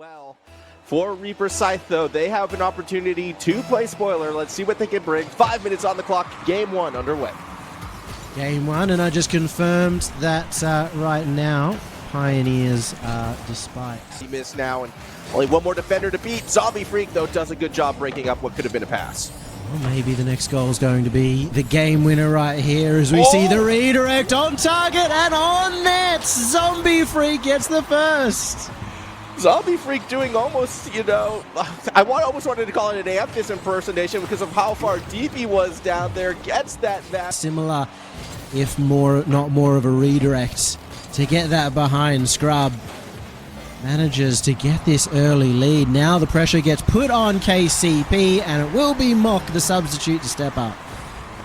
well. For Reapers Scythe, though, they have an opportunity to play spoiler. Let's see what they can bring. 5 minutes on the clock. Game 1 underway. Game 1, and I just confirmed that right now, Pioneers, despite... He missed now, and only one more defender to beat. Zombie Freak, though, does a good job breaking up what could have been a pass. Well, maybe the next goal is going to be the game winner right here as we see the redirect on target and on net. Zombie Freak gets the first. Zombie Freak doing almost, you know, I almost wanted to call it an Amphis impersonation because of how far deep he was down there. Gets that vast. Similar, if not more of a redirect to get that behind Scrub. Manages to get this early lead. Now the pressure gets put on KCP, and it will be Mock, the substitute, to step up.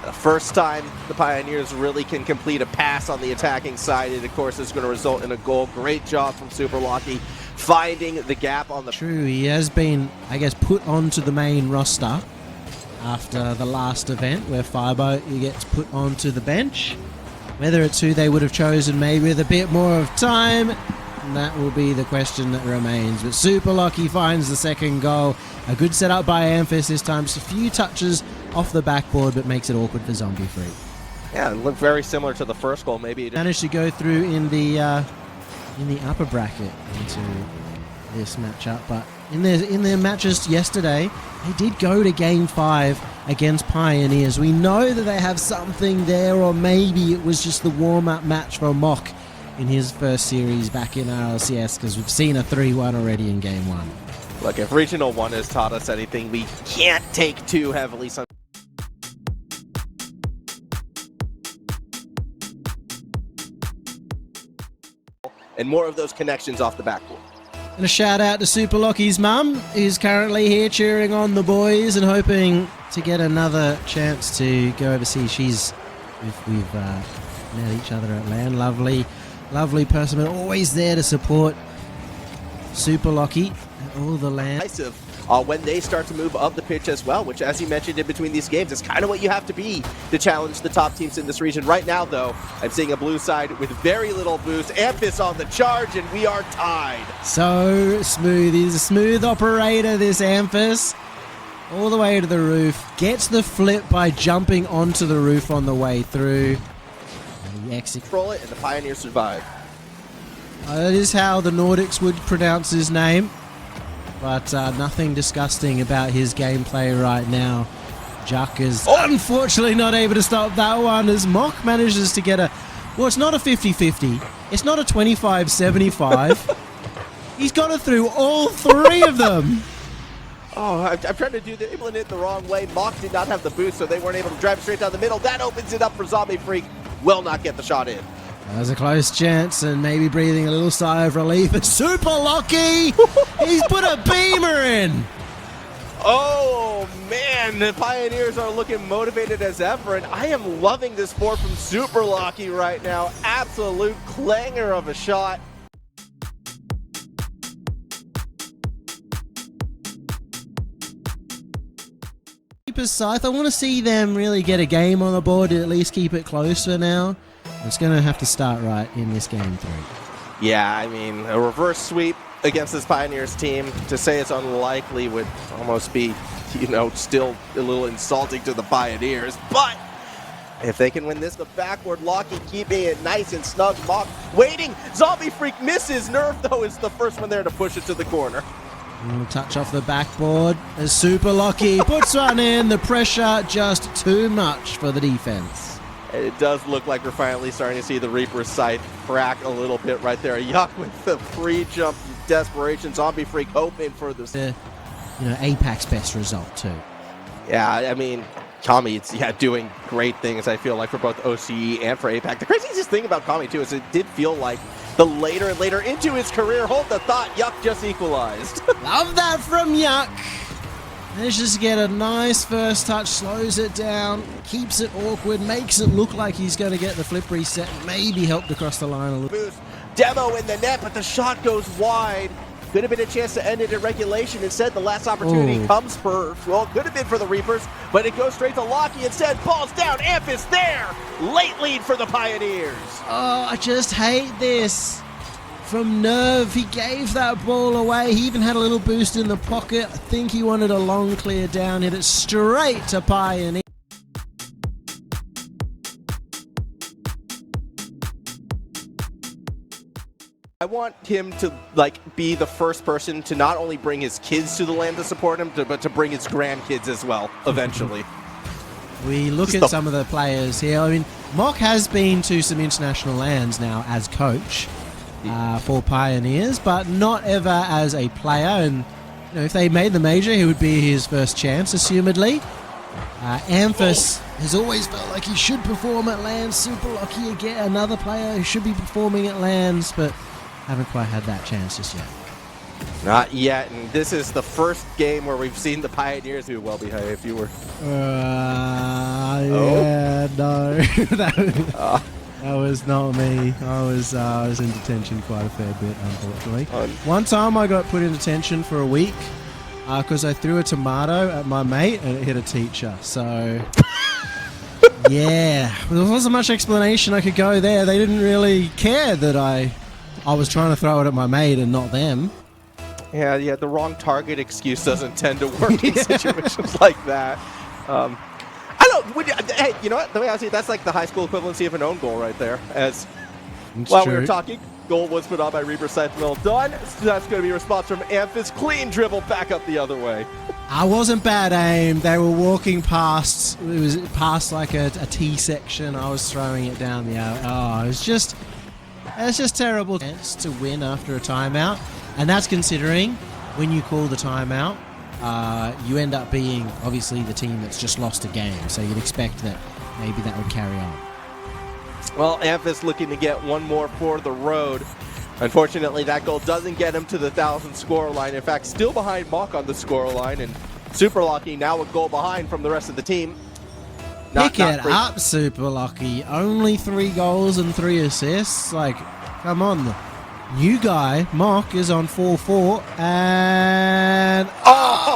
The first time the Pioneers really can complete a pass on the attacking side, and of course it's going to result in a goal. Great job from Super Lucky finding the gap on the... True, he has been, I guess, put onto the main roster after the last event where Fibo gets put onto the bench. Whether it's who they would have chosen, maybe with a bit more of time, that will be the question that remains. But Super Lucky finds the second goal. A good setup by Amphis this time. Just a few touches off the backboard, but makes it awkward for Zombie Freak. Yeah, it looked very similar to the first goal. Maybe it managed to go through in the upper bracket into this matchup. But in their matches yesterday, they did go to Game 5 against Pioneers. We know that they have something there, or maybe it was just the warm-up match for Mock in his first series back in RLCS, because we've seen a 3-1 already in Game 1. Look, if Regional 1 has taught us anything, we can't take too heavily. And more of those connections off the backboard. And a shout out to Super Lucky's mum, who's currently here cheering on the boys and hoping to get another chance to go overseas. We've met each other at LAN. Lovely person, but always there to support Super Lucky and all the LAN. When they start to move up the pitch as well, which, as you mentioned in between these games, is kind of what you have to be to challenge the top teams in this region. Right now, though, I'm seeing a blue side with very little boost. Amphis on the charge, and we are tied. So smooth. He's a smooth operator, this Amphis. All the way to the roof. Gets the flip by jumping onto the roof on the way through. Control it, and the Pioneers survive. That is how the Nordics would pronounce his name, but nothing disgusting about his gameplay right now. Juck is unfortunately not able to stop that one as Mock manages to get a... Well, it's not a 50-50. It's not a 25-75. He's got it through all three of them. Oh, I'm trying to do the dribbling it the wrong way. Mock did not have the boost, so they weren't able to drive straight down the middle. That opens it up for Zombie Freak. Will not get the shot in. That was a close chance, and maybe breathing a little sigh of relief. It's Super Lucky! He's put a beamer in! Oh, man, the Pioneers are looking motivated as ever, and I am loving this board from Super Lucky right now. Absolute clanger of a shot. Reapers Scythe, I want to see them really get a game on the board and at least keep it close for now. It's going to have to start right in this game 3. Yeah, I mean, a reverse sweep against this Pioneers team, to say it's unlikely would almost be, you know, still a little insulting to the Pioneers. But if they can win this, the backward Lucky keeping it nice and snug. Mock waiting. Zombie Freak misses. Nerf, though, is the first one there to push it to the corner. Touch off the backboard as Super Lucky puts one in. The pressure just too much for the defense. It does look like we're finally starting to see the Reapers Scythe crack a little bit right there. Yuck with the free jump desperation. Zombie Freak hoping for this. You know, APAC's best result too. Yeah, I mean, Kami, it's doing great things, I feel like, for both OCE and for APAC. The craziest thing about Kami, too, is it did feel like the later and later into his career, hold the thought, Yuck just equalized. Love that from Yuck. Manages to get a nice first touch, slows it down, keeps it awkward, makes it look like he's going to get the flip reset, maybe helped across the line a little. Boost. Demo in the net, but the shot goes wide. Could have been a chance to end it in regulation. Instead, the last opportunity comes for, well, it could have been for the Reapers, but it goes straight to Lucky instead. Ball's down, Amphis there. Late lead for the Pioneers. Oh, I just hate this. from Nerve. He gave that ball away. He even had a little boost in the pocket. I think he wanted a long clear down, hit it straight to Pioneer. I want him to be the first person to not only bring his kids to the land to support him, but to bring his grandkids as well, eventually. We look at some of the players here. I mean, Mock has been to some international lands now as coach for Pioneers, but not ever as a player. And if they made the major, he would be his first chance, assumedly. Amphis has always felt like he should perform at lands. Super lucky again, another player who should be performing at lands, but haven't quite had that chance just yet. Not yet, and this is the first game where we've seen the Pioneers do well behaved. You were... Yeah, no. that was not me. I was in detention quite a fair bit, unfortunately. One time I got put in detention for a week because I threw a tomato at my mate and it hit a teacher. So, yeah, there wasn't much explanation I could go there. They didn't really care that I was trying to throw it at my mate and not them. Yeah, the wrong target excuse doesn't tend to work in situations like that. I don't. Hey, you know what? The way I see it, that's like the high school equivalency of an own goal right there. As while we were talking, goal was put on by Reapers Scythe. Well done. So that's going to be a response from Amphis. Clean dribble back up the other way. I wasn't bad aim. They were walking past. It was past like a T section. I was throwing it down the alley. Oh, it's just terrible. Chance to win after a timeout, and that's considering when you call the timeout, you end up being obviously the team that's just lost a game. So you'd expect that maybe that would carry on. Well, Amphis looking to get one more for the road. Unfortunately, that goal doesn't get him to the 1,000 score line. In fact, still behind Mock on the score line, and Super Lucky now a goal behind from the rest of the team. Pick it up, Super Lucky. Only 3 goals and 3 assists. Like, come on. The new guy, Mock, is on 4-4. And... Oh!